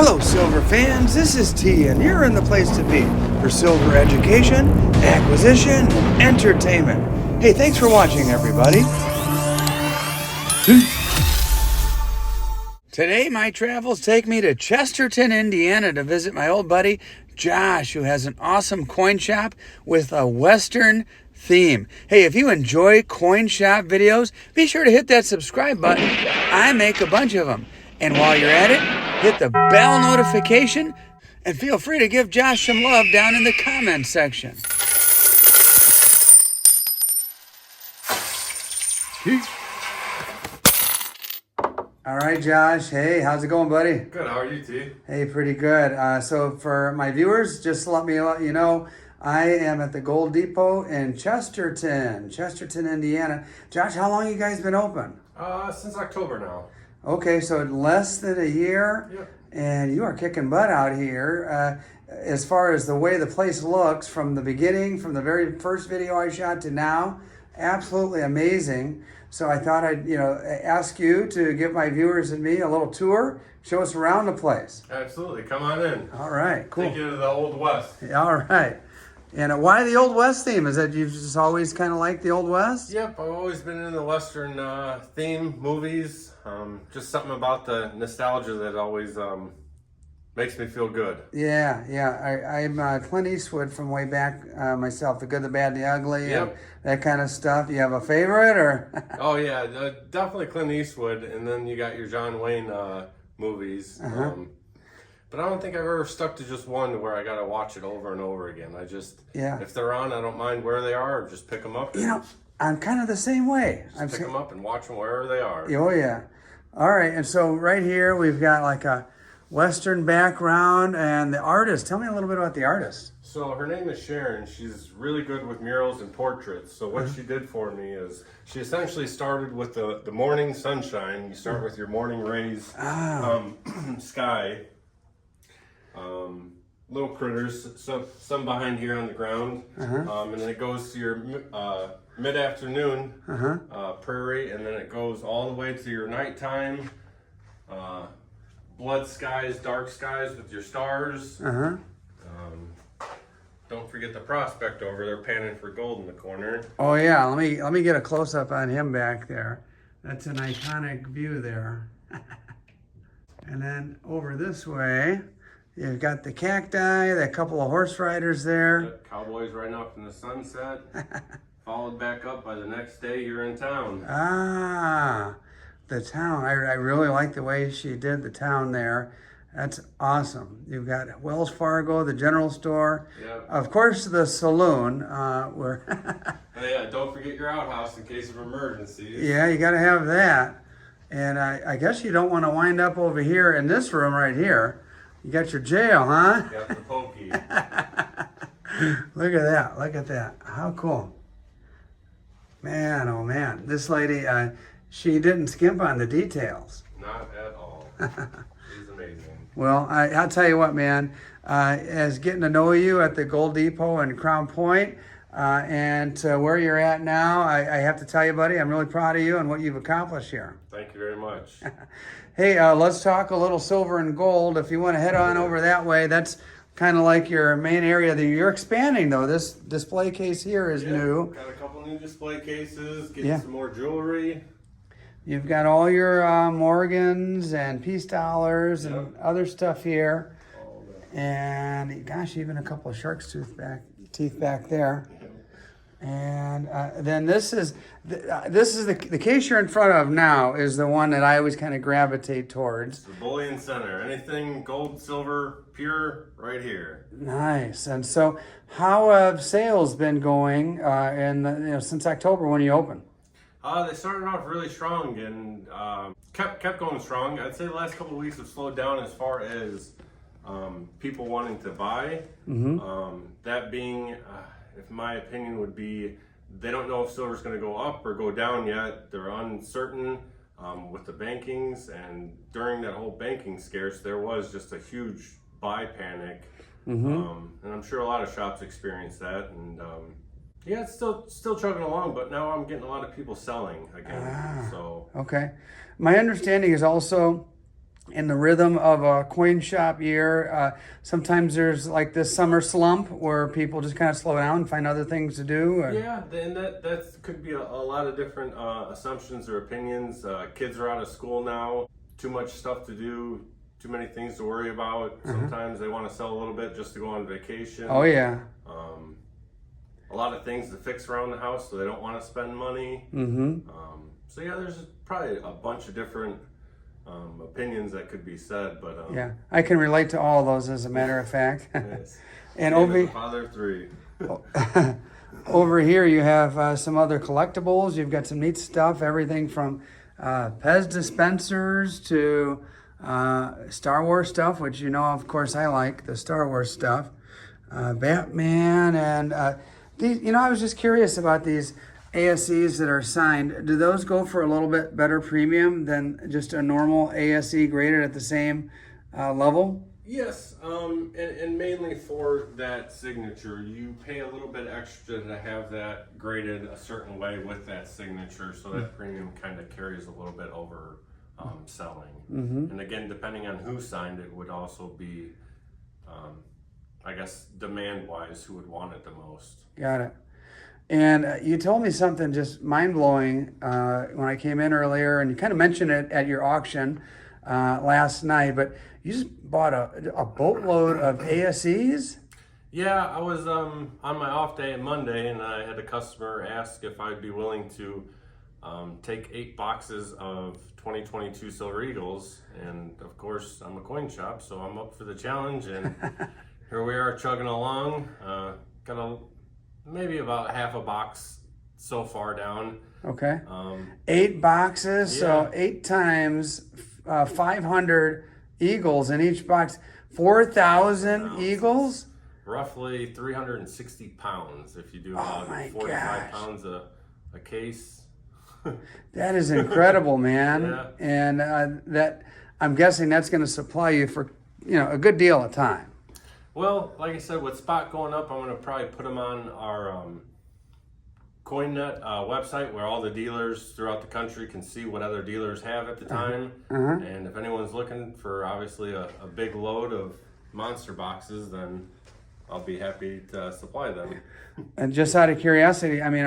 Hello, silver fans. This is T, and you're in the place to be for silver education, acquisition, and entertainment. Hey, thanks for watching, everybody. Today, my travels take me to Chesterton, Indiana to visit my old buddy, Josh, who has an awesome coin shop with a Western theme. Hey, if you enjoy coin shop videos, be sure to hit that subscribe button. I make a bunch of them. And while you're at it, hit the bell notification and feel free to give Josh some love down in the comments section. All right, Josh. Hey, how's it going, buddy? Good. How are you, T? Hey, pretty good. So for my viewers, just let you know, I am at the Gold Depot in Chesterton, Indiana. Josh, how long you guys been open? Since October now. Okay, so less than a year, Yep. And you are kicking butt out here. As far as the way the place looks from the beginning, from the very first video I shot to now, absolutely amazing. So I thought I'd ask you to give my viewers and me a little tour, show us around the place. Absolutely. Come on in. All right, cool. Take you to the Old West. All right. And why the Old West theme? Is that you've just always kind of liked the Old West? Yep. I've always been in the Western theme movies. Just something about the nostalgia that always makes me feel good. Yeah. I'm Clint Eastwood from way back myself. The Good, the Bad, the Ugly, Yep. and that kind of stuff. You have a favorite, or? Oh yeah, definitely Clint Eastwood, and then you got your John Wayne movies. Uh-huh. But I don't think I've ever stuck to just one to where I got to watch it over and over again. If they're on, I don't mind where they are, or just pick them up. I'm kind of the same way. Pick them up and watch them wherever they are. Oh yeah. All right, and so right here we've got like a Western background, and the artist. Tell me a little bit about the artist. So her name is Sharon. She's really good with murals and portraits. So what she did for me is she essentially started with the morning sunshine. You start with your morning rays, sky, little critters, some behind here on the ground, and then it goes to your mid-afternoon prairie, and then it goes all the way to your nighttime, blood skies, dark skies with your stars. Don't forget the prospect over there panning for gold in the corner. Oh yeah, let me get a close up on him back there. That's an iconic view there. And then over this way, you've got the cacti, that couple of horse riders there. Cowboys riding off in the sunset, followed back up by the next day you're in town. The town. I really like the way she did the town there. That's awesome. You've got Wells Fargo, the general store. Yep. Of course, the saloon. Where yeah, don't forget your outhouse in case of emergencies. Yeah, you got to have that. And I guess you don't want to wind up over here in this room right here. You got your jail, huh? You got the pokey. Look at that. How cool. Man, oh man. This lady, she didn't skimp on the details. Not at all. She's amazing. Well, I'll tell you what, man. As getting to know you at the Gold Depot in Crown Point, and where you're at now, I have to tell you, buddy, I'm really proud of you and what you've accomplished here. Thank you very much. Hey, let's talk a little silver and gold. If you want to head on over that way, that's kind of like your main area that you're expanding, though. This display case here is new. Got a couple new display cases, getting some more jewelry. You've got all your Morgans and peace dollars and other stuff here. And gosh, even a couple of shark's teeth back there. And then this is the case you're in front of now is the one that I always kind of gravitate towards. The bullion center, anything gold, silver, pure, right here. Nice. And so, how have sales been going since October when you opened? They started off really strong and kept going strong. I'd say the last couple of weeks have slowed down as far as people wanting to buy. That being, if my opinion would be, they don't know if silver's going to go up or go down yet. They're uncertain with the bankings, and during that whole banking scares, there was just a huge buy panic. And I'm sure a lot of shops experienced that. And yeah, it's still chugging along, but now I'm getting a lot of people selling again. So okay. My understanding is also in the rhythm of a coin shop year. Sometimes there's like this summer slump where people just kind of slow down and find other things to do. Yeah, and that could be a lot of different assumptions or opinions. Kids are out of school now, too much stuff to do, too many things to worry about. Sometimes they want to sell a little bit just to go on vacation. Oh yeah. A lot of things to fix around the house, so they don't want to spend money. So yeah, there's probably a bunch of different opinions that could be said, but yeah, I can relate to all of those as a matter of fact. Yes. And over father of three. Over here you have some other collectibles. You've got some neat stuff, everything from Pez dispensers to Star Wars stuff, which you know, of course, I like the Star Wars stuff. Batman and these. You know, I was just curious about these ASEs that are signed. Do those go for a little bit better premium than just a normal ASE graded at the same level? Yes, and mainly for that signature, you pay a little bit extra to have that graded a certain way with that signature, so that premium kind of carries a little bit over selling. And again, depending on who signed it, would also be, I guess, demand-wise, who would want it the most. Got it. And you told me something just mind-blowing when I came in earlier, and you kind of mentioned it at your auction last night, but you just bought a boatload of ASEs? Yeah, I was on my off day on Monday, and I had a customer ask if I'd be willing to take 8 boxes of 2022 Silver Eagles, and of course, I'm a coin shop, so I'm up for the challenge, and here we are chugging along. Got maybe about half a box so far down. Okay. 8 boxes, yeah. So 8 times 500 Eagles in each box. 4,000 Eagles? Roughly 360 pounds if you do Oh about my 45 gosh. pounds a case. That is incredible, man. Yeah. And that, I'm guessing that's going to supply you for, you know, a good deal of time. Well, like I said, with spot going up, I'm going to probably put them on our CoinNet website where all the dealers throughout the country can see what other dealers have at the time. And if anyone's looking for obviously a big load of monster boxes, then I'll be happy to supply them. And just out of curiosity, I mean,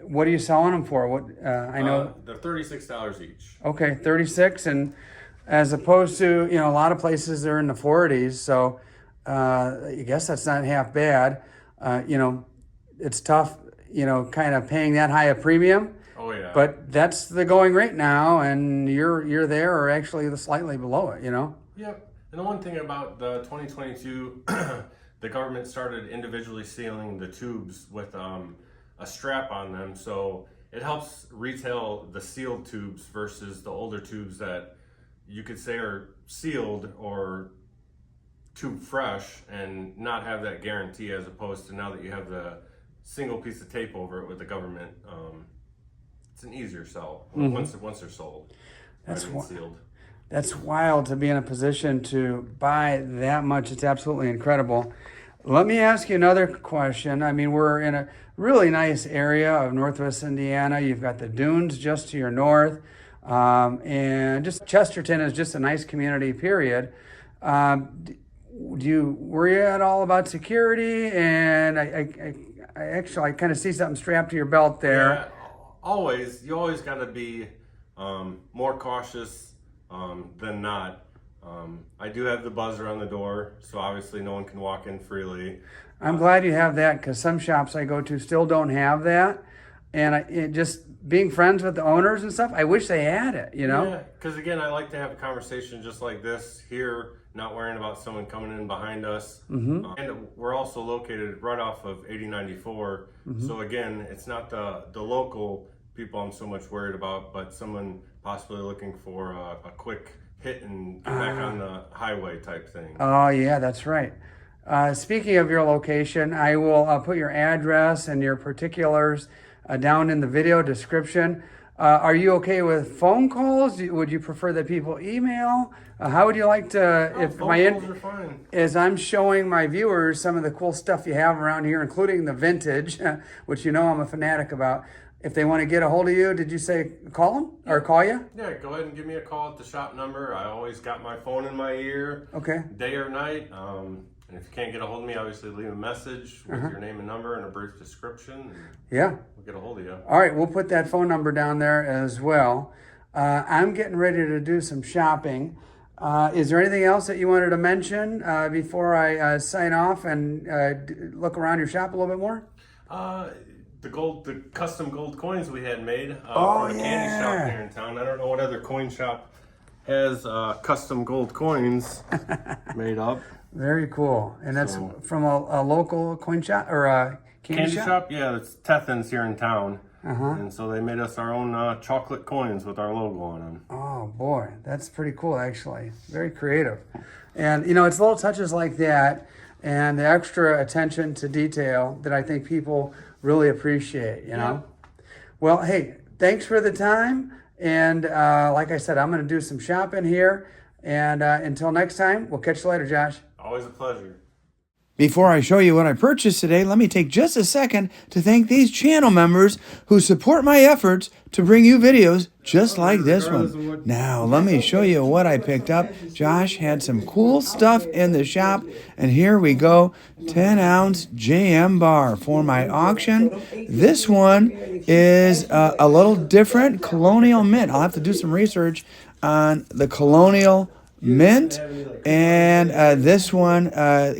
what are you selling them for? What I know They're $36 each. Okay, 36, and as opposed to, you know, a lot of places they're in the 40s, so I guess that's not half bad. You know, it's tough, you know, kind of paying that high a premium. Oh yeah. But that's the going rate now, and you're there or actually slightly below it, you know? Yep. And the one thing about the 2022, the government started individually sealing the tubes with a strap on them, so it helps retail the sealed tubes versus the older tubes that you could say are sealed or tube fresh and not have that guarantee, as opposed to now that you have the single piece of tape over it with the government. It's an easier sell once they're sold. That's sealed. That's wild to be in a position to buy that much. It's absolutely incredible. Let me ask you another question. I mean, we're in a really nice area of Northwest Indiana. You've got the dunes just to your north. And just Chesterton is just a nice community, period. Do you worry at all about security? And I kind of see something strapped to your belt there. Yeah, you always got to be more cautious than not. I do have the buzzer on the door, so obviously no one can walk in freely. I'm glad you have that, because some shops I go to still don't have that. And just being friends with the owners and stuff, I wish they had it, you know? Yeah, because again, I like to have a conversation just like this here, not worrying about someone coming in behind us. And we're also located right off of 8094. So again, it's not the local people I'm so much worried about, but someone possibly looking for a quick hit and get back on the highway type thing. Oh, yeah, that's right. Speaking of your location, I will put your address and your particulars down in the video description. Are you okay with phone calls? Would you prefer that people email? How would you like to, Phone calls are fine. as I'm showing my viewers some of the cool stuff you have around here, including the vintage, which you know I'm a fanatic about. if they want to get a hold of you, did you say call them or call you? Yeah, go ahead and give me a call at the shop number. I always got my phone in my ear, Okay. day or night. And if you can't get a hold of me, obviously leave a message with your name and number and a brief description. And Yeah. we'll get a hold of you. All right, we'll put that phone number down there as well. I'm getting ready to do some shopping. Is there anything else that you wanted to mention before I sign off and look around your shop a little bit more? The custom gold coins we had made Oh, for the candy shop yeah. here in town. I don't know what other coin shop has custom gold coins made up. Very cool. And that's So- from a local coin shop or a candy shop? Yeah, it's Chesterton's here in town. Uh-huh. And so they made us our own chocolate coins with our logo on them. Oh boy, that's pretty cool actually. Very creative. And you know, it's little touches like that and the extra attention to detail that I think people really appreciate, you know? Well, hey, thanks for the time. And like I said, I'm going to do some shopping here. And until next time, we'll catch you later, Josh. Always a pleasure. Before I show you what I purchased today, let me take just a second to thank these channel members who support my efforts to bring you videos just like this one. Now, let me show you what I picked up. Josh had some cool stuff in the shop, and here we go. 10-ounce JM bar for my auction. This one is a little different, Colonial Mint. I'll have to do some research on the Colonial Mint, and this one,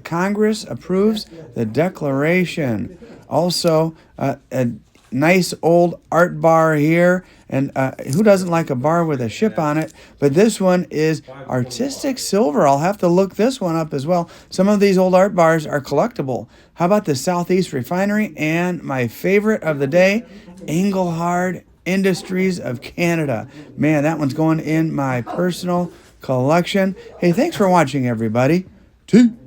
Congress approves the Declaration. Also, a nice old art bar here, and who doesn't like a bar with a ship on it? But this one is artistic silver. I'll have to look this one up as well. Some of these old art bars are collectible. How about the Southeast Refinery? And my favorite of the day, Engelhard Industries of Canada. Man, that one's going in my personal collection. Hey, thanks for watching, everybody. Two.